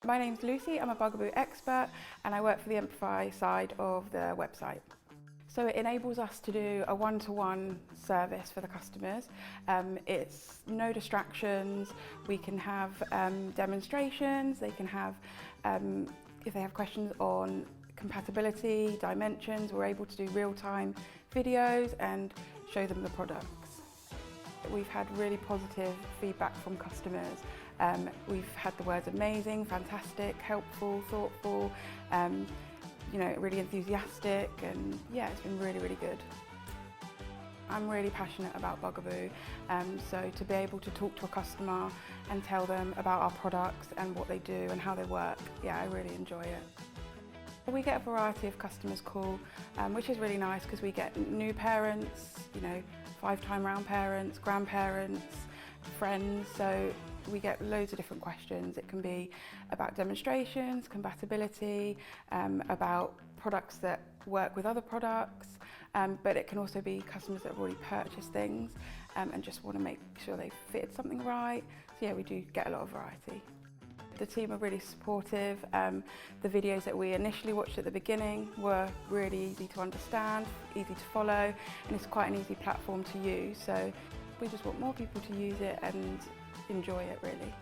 My name's Lucy, I'm a Bugaboo expert and I work for the Emplifi side of the website. So it enables us to do a one-to-one service for the customers. It's no distractions, we can have demonstrations, they can have, if they have questions on compatibility, dimensions, we're able to do real-time videos and show them the products. We've had really positive feedback from customers. We've had the words amazing, fantastic, helpful, thoughtful, really enthusiastic, and yeah, it's been really, really good. I'm really passionate about Bugaboo, so to be able to talk to a customer and tell them about our products and what they do and how they work, yeah, I really enjoy it. We get a variety of customers call, which is really nice because we get new parents, 5-time round parents, grandparents, friends, so we get loads of different questions. It can be about demonstrations, compatibility, about products that work with other products, but it can also be customers that have already purchased things and just want to make sure they've fitted something right. So yeah, we do get a lot of variety. The team are really supportive. The videos that we initially watched at the beginning were really easy to understand, easy to follow, and it's quite an easy platform to use. So we just want more people to use it and enjoy it really.